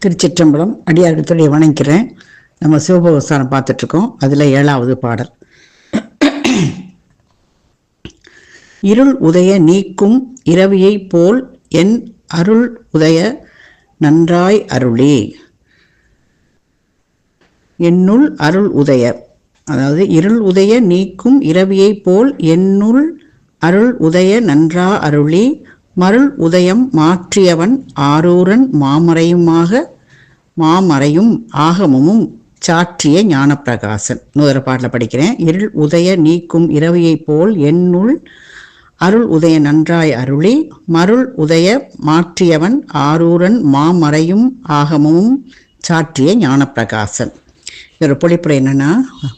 திருச்சிற்றம்பலம். அடியார்களுடைய வணங்கிறேன். நம்ம சிவபோகஸ்தானம் பார்த்துட்ருக்கோம். அதில் 7வது பாடல். இருள் உதய நீக்கும் இரவியை போல் என் அருள் உதய நன்றாய் அருளே. என்னுள் அருள் உதய, அதாவது இருள் உதய நீக்கும் இரவியை போல் என்னுள் அருள் உதய நன்றா அருளி மருள் உதயம் மாற்றியவன் ஆரூரன் மாமறையும் ஆகமும் சாற்றிய ஞானப்பிரகாசன். இன்னொரு பாட்டில் படிக்கிறேன். இருள் உதய நீக்கும் இரவியை போல் என்னுள் அருள் உதய நன்றாய் அருளி மருள் உதய மாற்றியவன் ஆரூரன் மாமறையும் ஆகமும் சாற்றிய ஞானப்பிரகாசன். இதோட பொழிப்புரை என்னன்னா,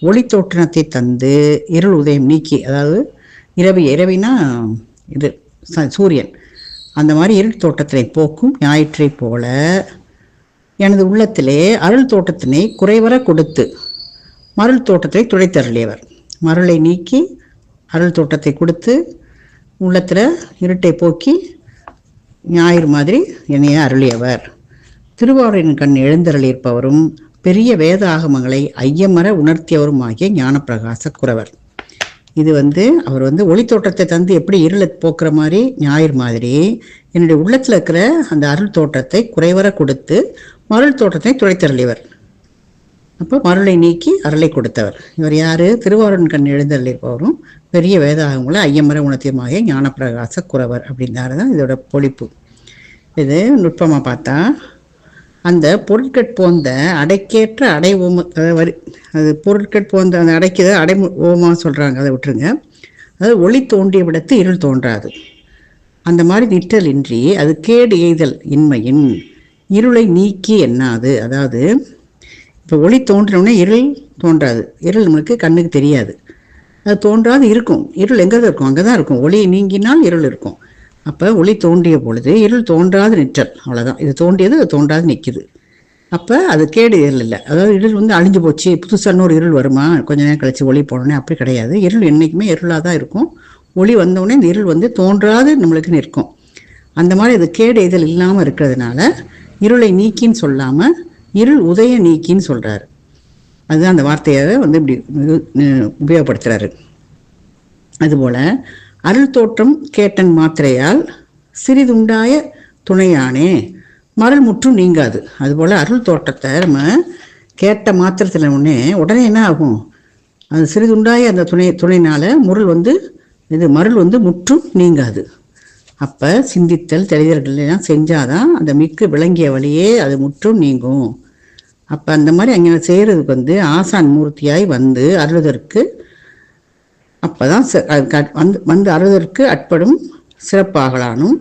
ஒளி தோற்றத்தை தந்து இருள் உதயம் நீக்கி, அதாவது இரவினா இது சூரியன், அந்த மாதிரி இருள் தோட்டத்தினை போக்கும் ஞாயிற்றை போல எனது உள்ளத்திலே அருள் தோட்டத்தினை குறைவர கொடுத்து மருள் தோட்டத்தை துடைத்தருளியவர். மருளை நீக்கி அருள் தோட்டத்தை கொடுத்து உள்ளத்தில் இருட்டை போக்கி ஞாயிறு மாதிரி என்னைய அருளியவர். திருவாரூரின் கண் எழுந்தருளியிருப்பவரும் பெரிய வேத ஆகமங்களை ஐயமர உணர்த்தியவருமாகிய ஞானப்பிரகாச குறவர். இது அவர் ஒளித்தோட்டத்தை தந்து எப்படி இருளை போக்குற மாதிரி ஞாயிறு மாதிரி என்னுடைய உள்ளத்தில் இருக்கிற அந்த அருள் தோட்டத்தை குறைவர கொடுத்து மருள் தோட்டத்தை துடைத்தருளியவர். அப்போ மருளை நீக்கி அருளை கொடுத்தவர். இவர் யார்? திருவாரூர் கண் எழுந்தருளியிருப்பவரும் பெரிய வேதாகங்களை ஐயமர உணர்த்தியமாகிய ஞானப்பிரகாச குறவர் அப்படின்னாரு தான் இதோட பொழிப்பு. இது நுட்பமாக பார்த்தா, அந்த பொருட்கட்போந்த அடைக்கேற்ற அடை ஓம அது பொருட்கட்போந்த அந்த அடைக்கிறது அடை ஓமாக சொல்கிறாங்க, அதை விட்டுருங்க. அதாவது ஒளி தோன்றிய விடத்து இருள் தோன்றாது. அந்த மாதிரி நிற்றல் இன்றி அது கேடு எய்தல் இன்மையின் இருளை நீக்கி என்னாது. அதாவது இப்போ ஒளி தோன்றினோடனே இருள் தோன்றாது. இருள் நம்மளுக்கு கண்ணுக்கு தெரியாது, அது தோன்றாது இருக்கும். இருள் எங்கே இருக்கும்? அங்கே தான் இருக்கும். ஒளி நீங்கினால் இருள் இருக்கும். அப்போ ஒளி தோன்றிய பொழுது இருள் தோன்றாது நிற்றல், அவ்வளோதான். இது தோன்றியது, அது தோன்றாது நிற்கிது. அப்போ அது கேடு இருள் இல்லை. அதாவது இருள் அழிஞ்சு போச்சு, புதுசாக ஒரு இருள் வருமா கொஞ்ச நேரம் கழிச்சு ஒளி போனோடனே, அப்படி கிடையாது. இருள் என்றைக்குமே இருளாக தான் இருக்கும். ஒளி வந்தோடனே இந்த இருள் தோன்றாது நம்மளுக்கு நிற்கும். அந்த மாதிரி அது கேடு இதழ் இல்லாமல் இருக்கிறதுனால இருளை நீக்கின்னு சொல்லாமல் இருள் உதய நீக்கின்னு சொல்கிறாரு. அதுதான் அந்த வார்த்தையை இப்படி உபயோகப்படுத்துகிறாரு. அதுபோல் அருள் தோற்றம் கேட்டன் மாத்திரையால் சிறிதுண்டாய துணையானே மருள் முற்றும் நீங்காது. அதுபோல் அருள் தோற்றத்தை நம்ம கேட்ட மாத்திரத்தில் உடனே என்ன ஆகும்? அது சிறிதுண்டாய அந்த துணையினால் மருள் முற்றும் நீங்காது. அப்போ சிந்தித்தல் தெளிதல்கள்லாம் செஞ்சாதான் அந்த மிக்கு விளங்கிய வழியே அது முற்றும் நீங்கும். அப்போ அந்த மாதிரி அங்கே செய்கிறதுக்கு ஆசான் மூர்த்தியாய் அருளுதற்கு, அப்போ தான் அருளுதற்கு அட்படும் சிறப்பாகலானும்.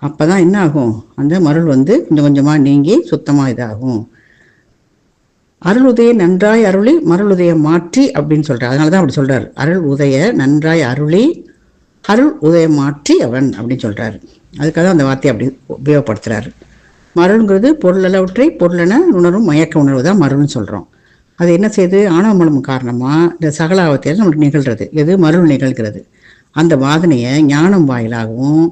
அப்போ தான் என்ன ஆகும்? அந்த மருள் கொஞ்சம் கொஞ்சமாக நீங்கி சுத்தமாக இதாகும். அருள் உதய நன்றாய் அருளி மருள் உதயம் மாற்றி அப்படின்னு சொல்கிறார். அதனால தான் அப்படி சொல்கிறார். அருள் உதய நன்றாய் அருளி அருள் உதயம் மாற்றி அவன் அப்படின்னு சொல்கிறாரு. அதுக்காக அந்த வார்த்தையை அப்படி உபயோகப்படுத்துகிறாரு. மருள்ங்கிறது பொருளவற்றை பொருளென உணரும் மயக்க உணர்வு தான் மருள்னு சொல்கிறோம். அது என்ன செய்யுது? ஆணவமலம் காரணமாக இந்த சகலாவத்தையில் நம்மளுக்கு நிகழ்கிறது. எது? மருள் நிகழ்கிறது. அந்த வாதனையை ஞானம் வாயிலாகவும்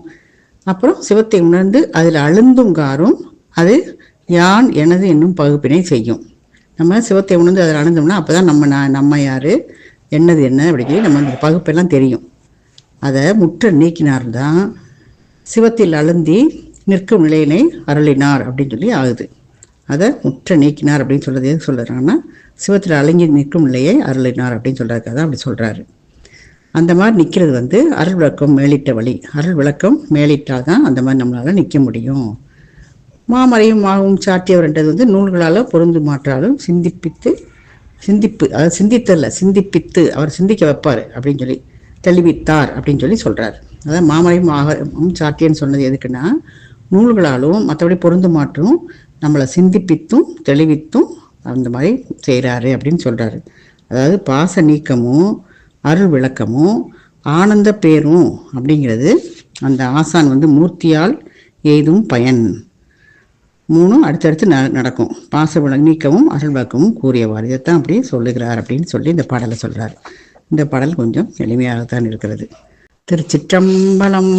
அப்புறம் சிவத்தை உணர்ந்து அதில் அழுந்துங்காரும் அது யான் எனது என்னும் பகுப்பினை செய்யும். நம்ம சிவத்தை உணர்ந்து அதில் அழுந்தோம்னா அப்போ தான் நம்ம யார், என்னது என்ன அப்படி நம்ம அந்த பகுப்பெல்லாம் தெரியும். அதை முற்ற நீக்கினார் தான் சிவத்தில் அழுந்தி நிற்கும் நிலையினை அருளினார் அப்படின்னு சொல்லி ஆகுது. அதை முற்ற நீக்கினார் அப்படின்னு சொல்கிறது எது சொல்கிறாங்கன்னா, சிவத்தில் அலங்கி நிற்கும் நிலையை அருளினார் அப்படின்னு சொல்கிறதுக்காக தான் அப்படி சொல்கிறாரு. அந்த மாதிரி நிற்கிறது அருள் விளக்கம் மேலிட்ட வழி. அருள் விளக்கம் மேலிட்டால் தான் அந்த மாதிரி நம்மளால் நிற்க முடியும். மாமறையும் மாகவும் சாட்டியவர்ன்றது நூல்களால் பொருந்து மாற்றாலும் சிந்திப்பித்து அவர் சிந்திக்க வைப்பார் அப்படின்னு சொல்லி தெளிவித்தார் அப்படின்னு சொல்லி சொல்கிறார். அதாவது மாமறையும் ஆகவும் சாட்டியன்னு சொன்னது எதுக்குன்னா, நூல்களாலும் மற்றபடி பொருந்து மாற்றும் நம்மளை சிந்திப்பித்தும் தெளிவித்தும் அந்த மாதிரி செய்கிறாரு அப்படின்னு சொல்கிறாரு. அதாவது பாச நீக்கமும் அருள் விளக்கமும் ஆனந்த பேரும் அப்படிங்கிறது அந்த ஆசான் மூர்த்தியால் எய்தும் பயன். 3 அடுத்தடுத்து நடக்கும். பாச நீக்கமும் அருள் விளக்கமும் கூறியவாறு இதைத்தான் அப்படி சொல்லுகிறார் அப்படின்னு சொல்லி இந்த பாடலை சொல்கிறார். இந்த பாடல் கொஞ்சம் எளிமையாகத்தான் இருக்கிறது. திருச்சிற்றம்பலம்.